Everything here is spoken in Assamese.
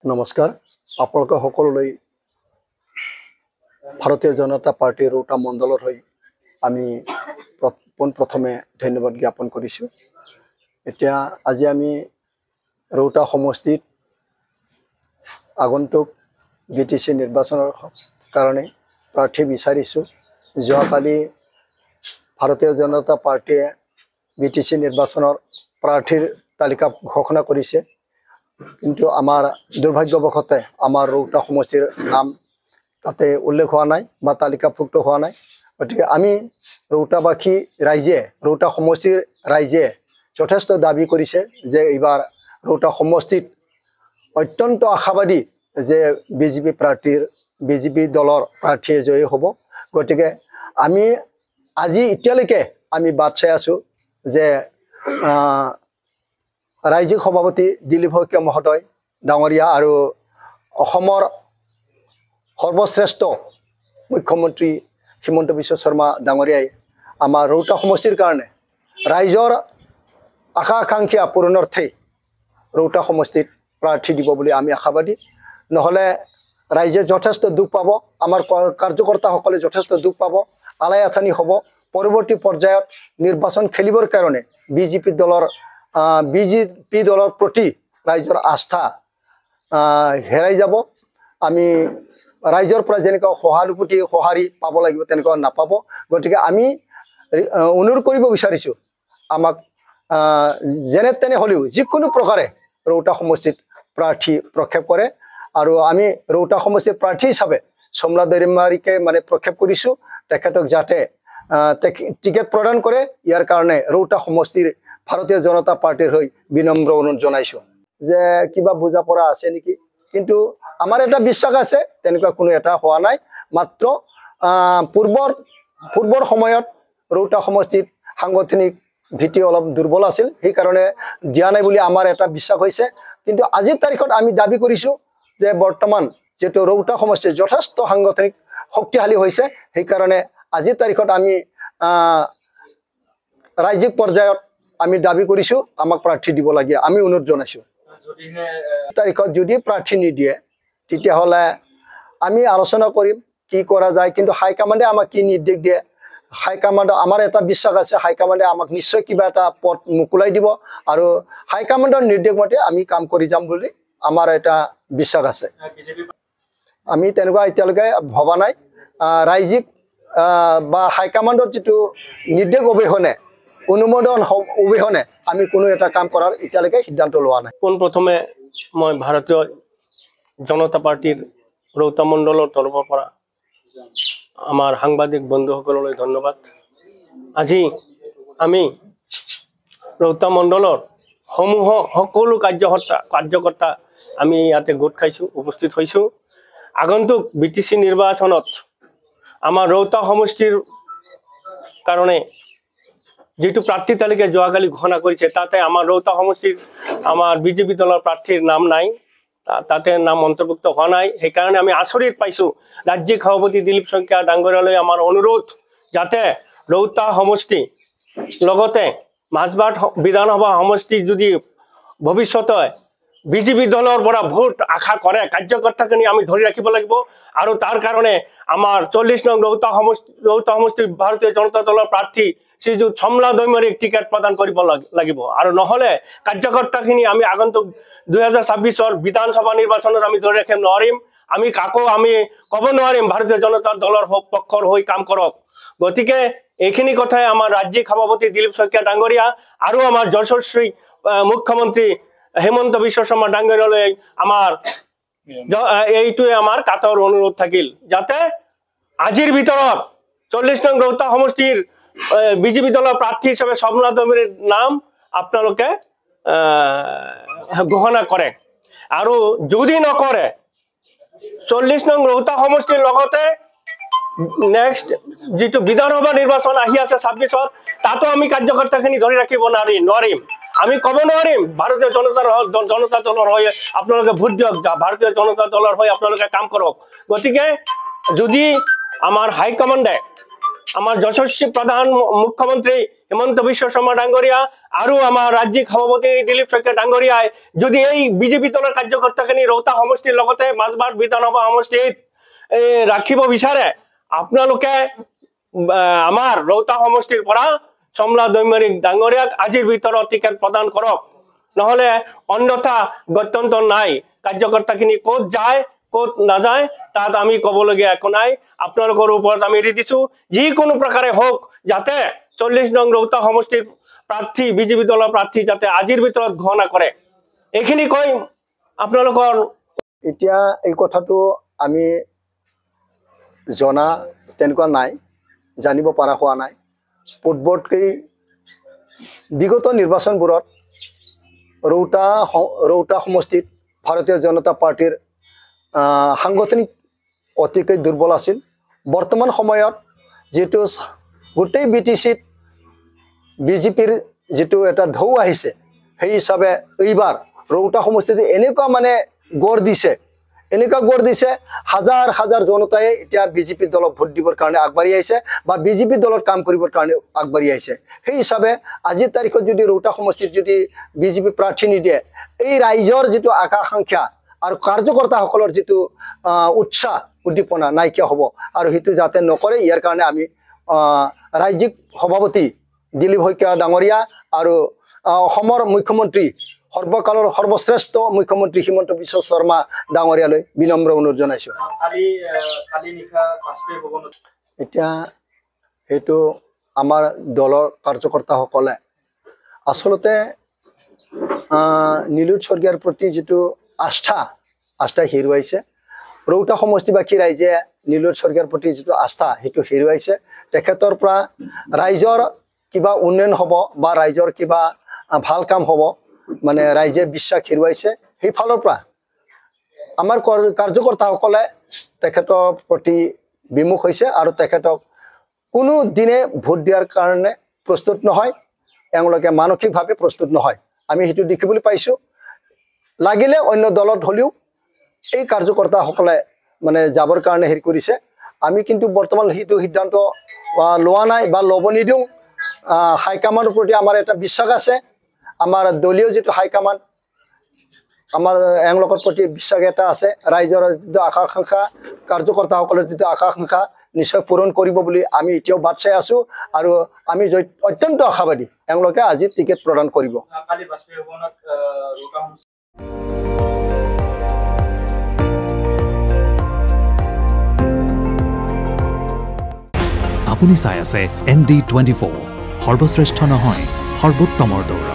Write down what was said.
নমস্কাৰ আপোনালোক সকলোলৈ ভাৰতীয় জনতা পাৰ্টিৰ ৰৌতা মণ্ডলৰ হৈ আমি প্ৰথমে ধন্যবাদ জ্ঞাপন কৰিছোঁ। এতিয়া আজি আমি ৰৌতা সমষ্টিত আগন্তুক BTC নিৰ্বাচনৰ কাৰণে প্ৰাৰ্থী বিচাৰিছোঁ। যোৱাকালি ভাৰতীয় জনতা পাৰ্টিয়ে BTC নিৰ্বাচনৰ প্ৰাৰ্থীৰ তালিকা ঘোষণা কৰিছে, কিন্তু আমাৰ দুৰ্ভাগ্যবশতে আমাৰ ৰৌতা সমষ্টিৰ নাম তাতে উল্লেখ হোৱা নাই বা তালিকাভুক্ত হোৱা নাই। গতিকে আমি ৰৌতাবাসী ৰাইজে, ৰৌতা সমষ্টিৰ ৰাইজে যথেষ্ট দাবী কৰিছে যে এইবাৰ ৰৌতা সমষ্টিত অত্যন্ত আশাবাদী যে বিজেপি দলৰ প্ৰাৰ্থীয়ে জয়ী হ'ব। গতিকে আমি আজি এতিয়ালৈকে আমি বাট চাই আছোঁ যে ৰাজ্যিক সভাপতি দিলীপ শইকীয়া মহোদয় ডাঙৰীয়া আৰু অসমৰ সৰ্বশ্ৰেষ্ঠ মুখ্যমন্ত্ৰী হিমন্ত বিশ্ব শৰ্মা ডাঙৰীয়াই আমাৰ ৰৌতা সমষ্টিৰ কাৰণে ৰাইজৰ আশা আকাংক্ষা পূৰণাৰ্থে ৰৌতা সমষ্টিত প্ৰাৰ্থী দিব বুলি আমি আশাবাদী। নহ'লে ৰাইজে যথেষ্ট দুখ পাব, আমাৰ কাৰ্যকৰ্তাসকলে যথেষ্ট দুখ পাব, আলাই আথানি হ'ব। পৰৱৰ্তী পৰ্যায়ত নিৰ্বাচন খেলিবৰ কাৰণে বিজেপি দলৰ প্ৰতি ৰাইজৰ আস্থা হেৰাই যাব। আমি ৰাইজৰ পৰা যেনেকুৱা সঁহাৰি পাব লাগিব তেনেকুৱা নাপাব। গতিকে আমি অনুৰোধ কৰিব বিচাৰিছোঁ, আমাক যেনে তেনে হ'লেও যিকোনো প্ৰকাৰে ৰৌতা সমষ্টিত প্ৰাৰ্থী প্ৰক্ষেপ কৰে। আৰু আমি ৰৌতা সমষ্টিৰ প্ৰাৰ্থী হিচাপে চমলা দৈমাৰীকে প্ৰক্ষেপ কৰিছোঁ। তেখেতক যাতে টিকেট প্ৰদান কৰে, ইয়াৰ কাৰণে ৰৌতা সমষ্টিৰ ভাৰতীয় জনতা পাৰ্টিৰ হৈ বিনম্ৰ অনুৰোধ জনাইছোঁ যে কিবা বুজা পৰা আছে নেকি। কিন্তু আমাৰ এটা বিশ্বাস আছে, তেনেকুৱা কোনো এটা হোৱা নাই। মাত্ৰ পূৰ্বৰ সময়ত ৰৌতা সমষ্টিত সাংগঠনিক ভিত্তি অলপ দুৰ্বল আছিল, সেইকাৰণে দিয়া নাই বুলি আমাৰ এটা বিশ্বাস হৈছে। কিন্তু আজিৰ তাৰিখত আমি দাবী কৰিছোঁ যে বৰ্তমান যিহেতু ৰৌতা সমষ্টি যথেষ্ট সাংগঠনিক শক্তিশালী হৈছে, সেইকাৰণে আজিৰ তাৰিখত আমি ৰাজ্যিক পৰ্যায়ত আমি দাবী কৰিছোঁ আমাক প্ৰাৰ্থী দিব লাগে, আমি অনুৰোধ জনাইছোঁ। তাৰিখত যদি প্ৰাৰ্থী নিদিয়ে তেতিয়াহ'লে আমি আলোচনা কৰিম কি কৰা যায়। কিন্তু হাইকমাণ্ডে আমাক কি নিৰ্দেশ দিয়ে, হাইকমাণ্ডৰ আমাৰ এটা বিশ্বাস আছে, হাইকমাণ্ডে আমাক নিশ্চয় কিবা এটা পথ মোকলাই দিব আৰু হাইকমাণ্ডৰ নিৰ্দেশ মতে আমি কাম কৰি যাম বুলি আমাৰ এটা বিশ্বাস আছে। আমি তেনেকুৱা এতিয়ালৈকে ভবা নাই। ৰাজ্যিক বা হাইকমাণ্ডৰ যিটো নিৰ্দেশ অবিহনে, অনুমোদন অবিহনে আমি কোনো এটা কাম কৰাৰ এতিয়ালৈকে সিদ্ধান্ত লোৱা নাই। পোনপ্ৰথমে মই ভাৰতীয় জনতা পাৰ্টিৰ ৰৌতা মণ্ডলৰ তৰফৰ পৰা আমাৰ সাংবাদিক বন্ধুসকললৈ ধন্যবাদ। আজি আমি ৰৌতা মণ্ডলৰ সকলো কাৰ্যকৰ্তা আমি ইয়াতে গোট খাইছোঁ, উপস্থিত হৈছোঁ। আগন্তুক BTC নিৰ্বাচনত আমাৰ ৰৌতা সমষ্টিৰ কাৰণে যিটো প্ৰাৰ্থী তালিকা যোৱাকালি ঘোষণা কৰিছে, তাতে আমাৰ ৰৌতা সমষ্টিৰ আমাৰ বিজেপি দলৰ প্ৰাৰ্থীৰ নাম নাই, তাতে নাম অন্তৰ্ভুক্ত হোৱা নাই। সেইকাৰণে আমি আচৰিত পাইছোঁ। ৰাজ্যিক সভাপতি দিলীপ শইকীয়া ডাঙৰীয়ালৈ আমাৰ অনুৰোধ, যাতে ৰৌতা সমষ্টি লগতে মাজবাট বিধানসভা সমষ্টি যদি ভৱিষ্যতে বিজেপি দলৰ পৰা ভোট আশা কৰে, কাৰ্যকৰ্তাখিনি আমি ধৰি ৰাখিব লাগিব। আৰু তাৰ কাৰণে আমাৰ 40 নং ৰৌতা সমষ্টিৰ ভাৰতীয় জনতা দলৰ প্ৰাৰ্থী শ্ৰীযুত চমলা দৈমাৰীক টিকেট প্ৰদান কৰিব লাগিব। আৰু নহ'লে কাৰ্যকৰ্তাখিনি আমি আগন্তুক 2026 বিধানসভা নিৰ্বাচনত আমি ধৰি ৰাখিব নোৱাৰিম। আমি কাকো আমি ক'ব নোৱাৰিম ভাৰতীয় জনতা দলৰ পক্ষৰ হৈ কাম কৰক। গতিকে এইখিনি কথাই আমাৰ ৰাজ্যিক সভাপতি দিলীপ শইকীয়া ডাঙৰীয়া আৰু আমাৰ যশস্বী মুখ্যমন্ত্ৰী হিমন্ত বিশ্ব শৰ্মা ডাঙৰীয়ালৈ আমাৰ এইটোৱে আমাৰ কাটৰ অনুৰোধ থাকিল, যাতে আজিৰ ভিতৰত 40 নং ৰৌতা সমষ্টিৰ বিজেপি দলৰ প্ৰাৰ্থী হিচাপে চমলা দৈমাৰীৰ নাম আপোনালোকে ঘোষণা কৰে। আৰু যদি নকৰে 40 নং ৰৌতা সমষ্টিৰ লগতে নেক্সট যিটো বিধানসভা নিৰ্বাচন আহি আছে 26ত, তাতো আমি কাৰ্যকৰ্তাখিনি ধৰি ৰাখিব নোৱাৰিম। আমি ক'ব নোৱাৰিম ভাৰতীয় জনতা দলৰ হৈ আপোনালোকে ভোট দিয়ক, ভাৰতীয় জনতা দলৰ হৈ আপোনালোকে কাম কৰক। গতিকে যদি আমাৰ হাইকমাণ্ডে, আমাৰ যশস্বী মুখ্যমন্ত্ৰী হিমন্ত বিশ্ব শৰ্মা ডাঙৰীয়া আৰু আমাৰ ৰাজ্যিক সভাপতি দিলীপ শইকীয়া ডাঙৰীয়াই যদি এই বিজেপি দলৰ কাৰ্যকৰ্তাখিনি ৰৌতা সমষ্টিৰ লগতে মাজবাট বিধানসভা সমষ্টিত ৰাখিব বিচাৰে আপোনালোকে আমাৰ ৰৌতা সমষ্টিৰ পৰা চমলা দৈমাৰী ডাঙৰীয়াক আজিৰ ভিতৰত টিকেট প্ৰদান কৰক নহলে অন্যথা গত্যন্তৰ নাই কাৰ্যকৰ্তাখিনি ক'ত যায় ক'ত নাযায় তাত আমি ক'বলগীয়া একো নাই আপোনালোকৰ ওপৰত আমি এৰি দিছো যিকোনো প্ৰকাৰে হওক যাতে 40 নং ৰৌতা সমষ্টিৰ প্ৰাৰ্থী বিজেপি দলৰ প্ৰাৰ্থী যাতে আজিৰ ভিতৰত ঘোষণা কৰে এইখিনি কৈ আপোনালোকৰ এতিয়া এই কথাটো আমি জনা তেনেকুৱা নাই জানিব পৰা হোৱা নাই পূৰ্বতকৈ বিগত নিৰ্বাচনবোৰত ৰৌতা সমষ্টিত ভাৰতীয় জনতা পাৰ্টিৰ সাংগঠনিক অতিকৈ দুৰ্বল আছিল বৰ্তমান সময়ত যেটো গোটেই বিটিচিত বিজেপিৰ যেটো এটা ঢৌ আহিছে সেই হিচাপে এইবাৰ ৰৌতা সমষ্টিত এনেকুৱা মানে গড় দিছে হাজাৰ হাজাৰ জনতাই এতিয়া বিজেপি দলক ভোট দিবৰ কাৰণে আগবাঢ়ি আহিছে বা বিজেপি দলৰ কাম কৰিবৰ কাৰণে আগবাঢ়ি আহিছে সেই হিচাপে আজিৰ তাৰিখত যদি ৰৌতা সমষ্টিত যদি বিজেপি প্ৰাৰ্থী নিদিয়ে এই ৰাইজৰ যেটো আকাংক্ষা আৰু কাৰ্যকৰ্তাসকলৰ যেটো উৎসাহ উদ্দীপনা নাইকিয়া হ'ব আৰু হেতু যাতে নকৰে ইয়াৰ কাৰণে আমি ৰাজ্যিক সভাপতি দিলীপ শইকীয়া ডাঙৰীয়া আৰু অসমৰ মুখ্যমন্ত্ৰী সৰ্বকালৰ সৰ্বশ্ৰেষ্ঠ মুখ্যমন্ত্ৰী হিমন্ত বিশ্ব শৰ্মা ডাঙৰীয়ালৈ বিনম্ৰ অনুৰোধ জনাইছো এতিয়া হেতু আমাৰ দলৰ কাৰ্যকৰ্তাসকলে আসলতে নীলোৎ স্বৰ্গীয়াৰ প্ৰতি যেটো আস্থা হেৰুৱাইছে ৰৌতা সমষ্টিবাসী ৰাইজে নীলোৎ স্বৰ্গীয়াৰ প্ৰতি যেটো আস্থা হেতু হেৰুৱাইছে তেখেতৰ পৰা ৰাইজৰ কিবা উন্নয়ন হ'ব বা ৰাইজৰ কিবা ভাল কাম হ'ব মানে ৰাইজে বিশ্বাস হেৰুৱাইছে সেই ফালৰ পৰা আমাৰ কাৰ্যকৰ্তাসকলে তেখেতৰ প্ৰতি বিমুখ হৈছে আৰু তেখেতক কোনো দিনে ভোট দিয়াৰ কাৰণে প্ৰস্তুত নহয় এওঁলোকে মানসিকভাৱে প্ৰস্তুত নহয় আমি হেতু দেখিবলৈ পাইছো লাগিলে অন্য দলত হলেও এই কাৰ্যকৰ্তাসকলে মানে যাবৰ কাৰণে হেৰি কৰিছে আমি কিন্তু বৰ্তমান হেতু সিদ্ধান্ত লোৱা নাই বা ল'ব নিদিওঁ হাইকমাণ্ডৰ প্ৰতি আমাৰ এটা বিশ্বাস আছে আমাৰ দলীয় যেটো হাইকমাণ্ড আমাৰ এওঁলোকৰ প্ৰতি বিশ্বাস এটা আছে ৰাইজৰ যেটো আকাংক্ষা কাৰ্যকৰ্তাসকলৰ যেটো আকাংক্ষা নিশ্চয় পূৰণ কৰিব বুলি আমি এতিয়াও বাট চাই আছো আৰু আমি অত্যন্ত আশাবাদী এওঁলোকে আজি টিকেট প্ৰদান কৰিব আপুনি চাই আছে ND24 সৰ্বশ্ৰেষ্ঠ নহয় সৰ্বোত্তমৰ দৌৰ